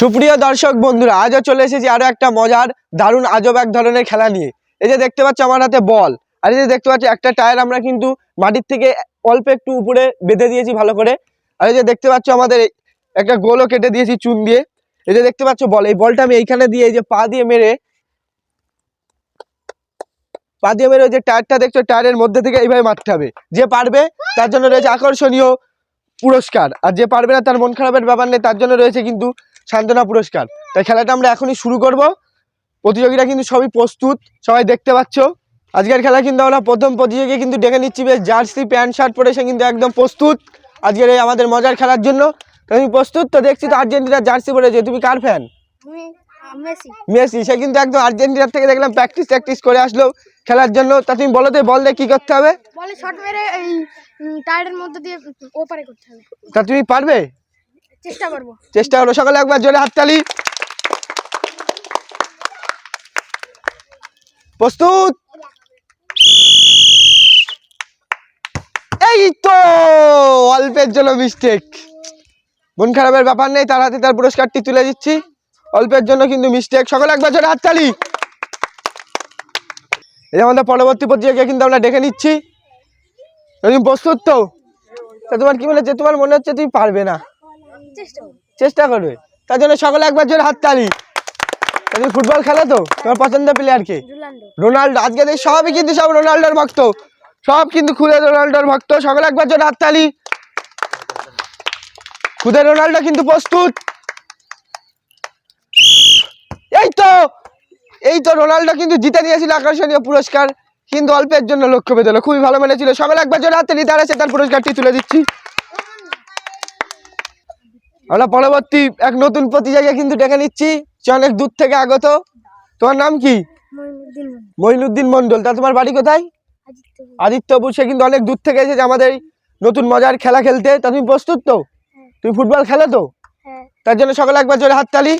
সুপ্রিয় দর্শক বন্ধুরা, আজও চলে এসেছি আরো একটা মজার দারুণ আজব এক ধরনের খেলা নিয়ে। এই যে দেখতে পাচ্ছ আমার হাতে বল, আর এই যে দেখতে পাচ্ছ একটা টায়ার আমরা কিন্তু মাটির থেকে অল্প একটু উপরে বেঁধে দিয়েছি ভালো করে। আর এই যে দেখতে পাচ্ছ আমাদের একটা গোলও কেটে দিয়েছি চুন দিয়ে। এই যে দেখতে পাচ্ছ বল, এই বলটা আমি এইখানে দিয়ে এই যে পা দিয়ে মেরে ওই যে টায়ারটা দেখছো, টায়ারের মধ্যে থেকে এইভাবে মারতে হবে। যে পারবে তার জন্য রয়েছে আকর্ষণীয় পুরস্কার, আর যে পারবে না তার মন খারাপের ব্যাপার নেই, তার জন্য রয়েছে কিন্তু সান্ত্বনা পুরস্কার। তাই খেলাটা আমরা এখনই শুরু করব। প্রতিযোগীরা কিন্তু সবই প্রস্তুত, সবাই দেখতে পাচ্ছ। আজকের খেলা কিন্তু আমরা প্রথম প্রতিযোগী কিন্তু ডেকে নিচ্ছি, বেশ জার্সি প্যান্ট শার্ট পরে সে কিন্তু একদম প্রস্তুত আজকের এই আমাদের মজার খেলার জন্য। তুমি প্রস্তুত তো? দেখছি তো আর্জেন্টিনার জার্সি পরেছে। তুমি কার ফ্যান? মেসি। সে কিন্তু একদম আর্জেন্টিনার থেকে দেখলাম প্র্যাকটিস করে আসলো খেলার জন্য। তা তুমি বলো তো বল দিয়ে কি করতে হবে? বলে শট মেরে এই টায়ারের মধ্যে দিয়ে ওপারে করতে হবে। তা তুমি পারবে? চেষ্টা করো। সকালে একবার জোরে হাততালি। প্রস্তুত? এই তো অল্পের জন্য মিস্টেক। মন খারাপের ব্যাপার নেই, তার হাতে তার পুরস্কারটি তুলে দিচ্ছি। অল্পের জন্য কিন্তু মিস্টেক। সকালে একবার জোরে হাততালি। এই আমাদের পরবর্তী প্রতিযোগী কিন্তু আমরা ডেকে নিচ্ছি। তুমি প্রস্তুত তো? তা তোমার কি মনে হচ্ছে? তোমার মনে হচ্ছে তুমি পারবে না, চেষ্টা করবে। তার জন্য সকালে একবার জোরে হাততালি। তুমি ফুটবল খেলো তো? তোমার পছন্দের প্লেয়ার কে? রোনাল্ডো। আজকে দেখি সবই কিন্তু সব রোনাল্ডোর ভক্ত, সব কিন্তু খুদে রোনাল্ডোর ভক্ত। সকালে একবার জোরে হাততালি। খুদে রোনাল্ডো কিন্তু প্রস্তুত। এই তো রোনাল্ডো কিন্তু জিতে নিয়েছিল আকর্ষণীয় পুরস্কার, কিন্তু অল্পের জন্য লক্ষ্য পেতে হলো। খুবই ভালো মেনেছিল। সকালে একবার জোরে হাততালি। তার আছে তার পুরস্কারটি তুলে দিচ্ছি। আমরা পরবর্তী এক নতুন প্রতিযোগী কিন্তু ডেকে নিচ্ছি, সে অনেক দূর থেকে আগত। তোমার নাম কি? মঈনুদ্দিন মন্ডল। তা তোমার বাড়ি কোথায়? আদিত্যপুর। সে কিন্তু অনেক দূর থেকে এসেছে আমাদের নতুন মজার খেলা খেলতে। তা তুমি প্রস্তুত তো? তুমি ফুটবল খেলো তো? তার জন্য সকালে একবার জোরে হাততালি।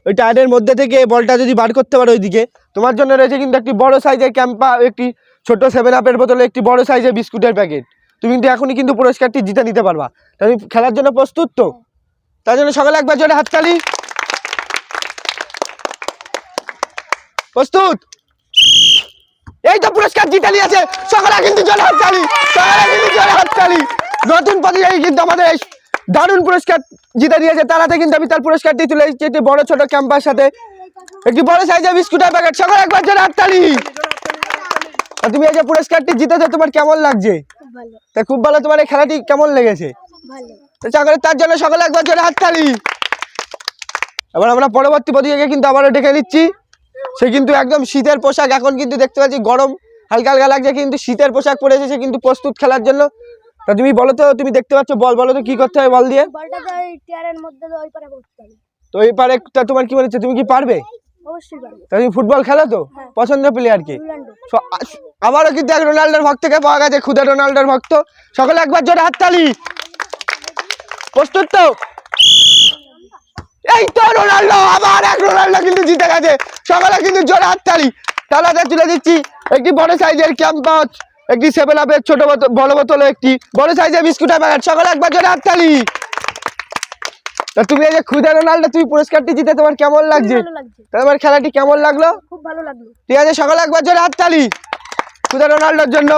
ওই টায়ারের মধ্যে থেকে বলটা যদি বার করতে পারো ওইদিকে, তোমার জন্য রয়েছে কিন্তু একটি বড় সাইজের ক্যাম্পা, একটি ছোট 7-আপের বোতলে একটি বড় সাইজের বিস্কুটের প্যাকেট। তুমি কিন্তু এখনই কিন্তু পুরস্কারটি জিতে নিতে পারবা। তুমি খেলার জন্য প্রস্তুত তো? তার জন্য সকালে একবার জোরে হাততালি। প্রস্তুত? এই তো পুরস্কার জিতে নিয়েছে। সকালে কিন্তু জোরে হাততালি। নতুন প্রতিযোগী কিন্তু আমাদের দারুণ পুরস্কার জিতে নিয়েছে। তার হাতে কিন্তু আমি তার পুরস্কারটি তুলে দিচ্ছি, একটি বড় ছোট ক্যাম্পার সাথে একটি বড় সাইজের বিস্কুটের প্যাকেট। সকালে একবার জোরে হাততালি। তুমি এই যে পুরস্কারটি জিতেছো, তোমার কেমন লাগছে? তা খুব ভালো। তোমার এই খেলাটি কেমন লেগেছে? তার জন্য সকালে একবার জোরে হাততালি। এবার আমরা পরবর্তী প্রতিযোগী কিন্তু আবারও ডেকে নিচ্ছি। সে কিন্তু একদম শীতের পোশাক, এখন কিন্তু দেখতে পাচ্ছি গরম হালকা হালকা লাগছে, কিন্তু শীতের পোশাক পরেছে সে কিন্তু প্রস্তুত খেলার জন্য। তা তুমি বলো তো, তুমি দেখতে পাচ্ছ বল, বলো তো কি করতে হবে বল দিয়ে? তো এই পারে তোমার কি মনে হচ্ছে, তুমি কি পারবে? তুমি ফুটবল খেলো তো? পছন্দের প্লেয়ার কে? আবারও কিন্তু এক রোনাল্ডোর ভক্তকে পাওয়া গেছে, খুদে রোনাল্ডোর ভক্ত। সকলে একবার জোরে হাততালি। প্রস্তুত তো? এই তো রোনাল্ডো, আবার এক রোনাল্ডো কিন্তু জিতে গেছে। সকালে কিন্তু জোরে হাততালি। তাহলে তুলে দিচ্ছি একটি বড় সাইজের ক্যাম্পাস, একটি 7-আপের ছোট বড় বোতলে একটি বড় সাইজের বিস্কুটের প্যাকেট। সকালে একবার জোরে হাততালি। তা তুমি এই যে খুদে রোনাল্ডো, তুমি পুরস্কারটি জিতে তোমার কেমন লাগছে? তোমার খেলাটি কেমন লাগলো? খুব ভালো লাগলো। ঠিক আছে, সকালে একবার জোরে হাততালি খুদে রোনাল্ডোর জন্য।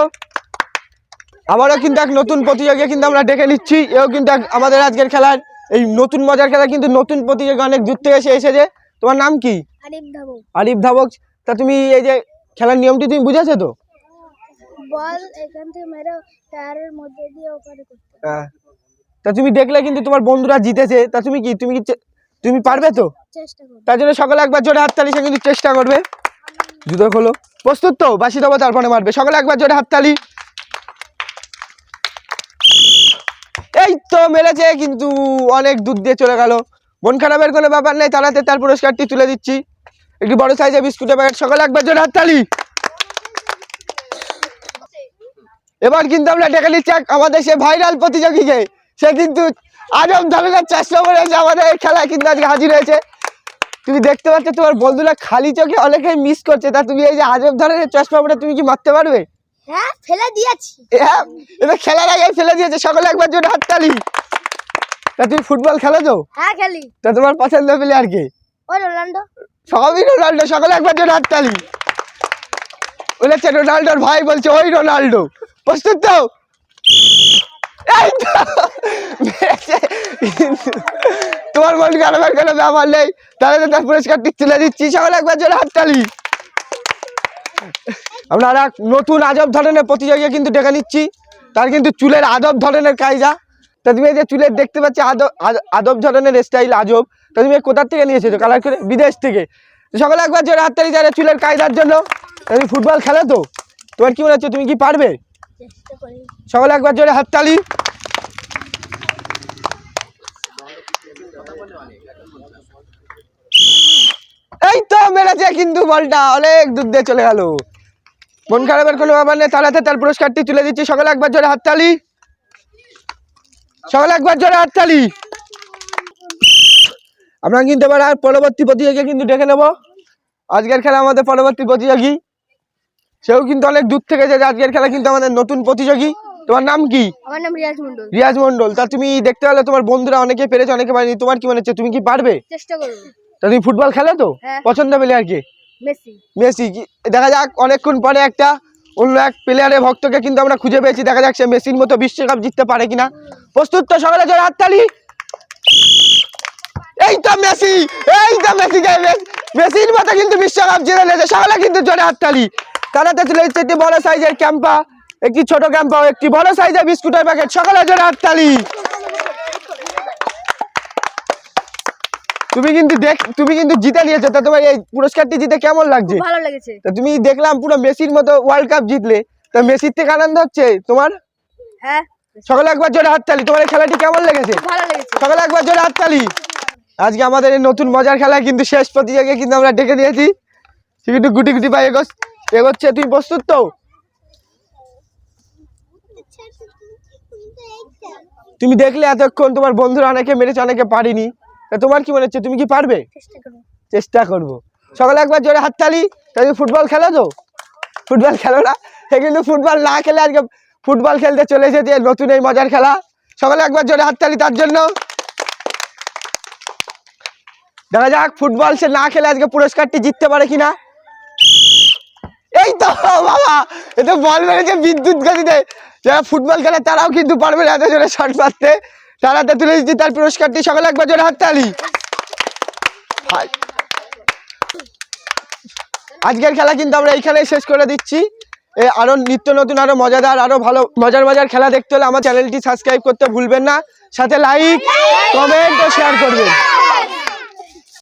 আবারও কিন্তু এক নতুন প্রতিযোগী কিন্তু আমরা ডেকে নিচ্ছি। এও কিন্তু আমাদের আজকের খেলার এই নতুন মজার খেলা কিন্তু নতুন প্রতিযোগী অনেক দূর থেকে এসেছে। তোমার নাম কি? আরিফ ধাবক। তা তুমি এই যে খেলার নিয়মটি তুমি বুঝেছো তো? বল এখান থেকে মেরে টায়ারের মধ্যে দিয়ে ওপারে করতে। তা তুমি দেখলে কিন্তু তোমার বন্ধুরা জিতেছে। তা তুমি তুমি পারবে তো? চেষ্টা করব। তার জন্য সকালে একবার জোরে হাততালি। সে কিন্তু চেষ্টা করবে। জুতো খোলো। প্রস্তুত তো? বাসি দেবো, তারপরে মারবে। সকালে একবার জোরে হাততালি। এই তো মেরেছে, কিন্তু অনেক দূর দিয়ে চলে গেল। মন খারাপের কোনো ব্যাপার নেই, তার হাতে তার পুরস্কারটি তুলে দিচ্ছি, একটি বড় সাইজের বিস্কুটের প্যাকেট। সকালে একবার জোরে হাততালি। এবার কিন্তু আমরা ডেকে নিচ্ছি আমাদের সে ভাইরাল প্রতিযোগীকে। সে কিন্তু আজব ধরনের চেষ্টা করেছে আমাদের এই খেলায় কিন্তু আজকে হাজির হয়েছে। তুমি দেখতে পাচ্ছ তোমার বন্ধুরা খালি চোখে অনেকেই মিস করছে। তা তুমি এই যে আজব ধরনের চশমা পরে তুমি কি মারতে পারবে? হ্যাঁ, ফেলে দিয়েছি। হ্যাঁ, এটা খেলার আগে ফেলে দিয়েছে। সকালে একবার জোরে হাততালি। তা তুমি ফুটবল খেলো তো? হ্যাঁ খেলি। তা তোমার পছন্দের প্লেয়ার কে? ওই রোনাল্ডো। সবই রোনাল্ডো, সকলে একবার জোরে হাততালি। বলেছে রোনাল্ডোর ভাই বলছে ওই রোনাল্ডো। প্রস্তুত তো? এই তো মেরেছে। তোমার মন খারাপের কোনো ব্যাপার নেই, তাহলে তো তার পুরস্কারটি তুলে দিচ্ছি, সকলে একবার জোরে হাততালি। আমরা আর এক নতুন আজব ধরনের প্রতিযোগিতা কিন্তু ডেকে নিচ্ছি, তার কিন্তু চুলের আজব ধরনের কায়দা। তা তুমি এই যে চুলের দেখতে পাচ্ছি আজব ধরনের স্টাইল আজব, তা তুমি কোথার থেকে নিয়ে এসেছো? কালার করে বিদেশ থেকে। সকলে একবার জোরে হাততালি যারা চুলের কায়দার জন্য। তুমি ফুটবল খেলো তো? তোমার কি মনে হচ্ছে তুমি কি পারবে? চেষ্টা করি। সকলে একবার জোরে হাততালি। এই তো মেরেছে, কিন্তু বলটা অনেক দূর দিয়ে চলে গেল। মন খারাপের কোনো ব্যাপার নেই, তাড়াতাড়ি তার পুরস্কারটি তুলে দিচ্ছি, সকলে একবার জোরে হাততালি। সকলে একবার জোরে হাততালি। আমরা কিন্তু এবার আর পরবর্তী প্রতিযোগী কিন্তু ডেকে নেব। আজকের খেলা আমাদের পরবর্তী প্রতিযোগী, সেও কিন্তু অনেক দূর থেকে যে আজকের খেলা কিন্তু আমাদের নতুন প্রতিযোগী। তোমার নাম কি? আমার নাম রিয়াজ মন্ডল। রিয়াজ মন্ডল। তা তুমি দেখতে পেলে তোমার বন্ধুরা অনেকে পেরেছে অনেকে পারেনি, তোমার কি মনে হচ্ছে তুমি কি পারবে? চেষ্টা করব। তা তুমি ফুটবল খেলো তো? হ্যাঁ। পছন্দ প্লেয়ার কে? মেসি। মেসি। দেখা যাক অনেকক্ষণ পরে একটা অন্য এক প্লেয়ারের ভক্তকে কিন্তু আমরা খুঁজে পেয়েছি, দেখা যাক সে মেসির মতো বিশ্বকাপ জিততে পারে কিনা। প্রস্তুত তো? সকলে জোরে হাততালি। এই তো মেসি, এই তো মেসি, মেসির মতো কিন্তু বিশ্বকাপ জিতে নিয়েছে, সকলে কিন্তু জোরে হাততালি। তারাতে চলে এসেছে একটি বড় সাইজের ক্যাম্পা, একটি ছোট ক্যাম্পা, একটি বড় সাইজের বিস্কুটের প্যাকেট, সকলে জোরে হাততালি। তুমি কিন্তু জিতে নিয়েছো, তা তোমার এই পুরস্কারটি জিতে কেমন লাগছে? খুব ভালো লেগেছে। তা তুমি দেখলাম পুরো মেসির মতো ওয়ার্ল্ড কাপ জিতলে, তা মেসির থেকে আনন্দ হচ্ছে তোমার? হ্যাঁ। সকলে একবার জোরে হাততালি। তোমার এই খেলাটি কেমন লেগেছে? খুব ভালো লেগেছে। সকলে একবার জোরে হাততালি। আজকে আমাদের এই নতুন মজার খেলা কিন্তু শেষ প্রতিযোগিতা কিন্তু আমরা ডেকে দিয়েছি, সে কিন্তু গুটি গুটি পায়ে এগোচ্ছে। তুমি প্রস্তুত তো? তুমি দেখলে এতক্ষণ তোমার বন্ধুরা অনেকে মেরেছে অনেকে পারিনি, তা তোমার কি মনে হচ্ছে তুমি কি পারবে? চেষ্টা করব। চেষ্টা করবো। সকলে একবার জোরে হাততালি। তা তুমি ফুটবল খেলো তো? ফুটবল খেলো না? সে কিন্তু ফুটবল না খেলে আজকে ফুটবল খেলতে চলে এসেছে নতুন এই মজার খেলা। সকলে একবার জোরে হাততালি তার জন্য। দেখা যাক ফুটবল সে না খেলে আজকে পুরস্কারটি জিততে পারে কিনা। এই তো বাবা, এ তো বল মেরেছে বিদ্যুৎ গতিতে। যারা ফুটবল খেলে তারাও কিন্তু পারবে না এত জোরে শট মারতে। তারাতে তুলে দিচ্ছি তার পুরস্কারটি, সকলে একবার জোরে হাততালি। আজকের খেলা কিন্তু আমরা এইখানেই শেষ করে দিচ্ছি। আরো নিত্য নতুন আরো মজাদার আরো ভালো মজার খেলা দেখতে হলে আমার চ্যানেলটি সাবস্ক্রাইব করতে ভুলবেন না, সাথে লাইক কমেন্ট ও শেয়ার করবেন।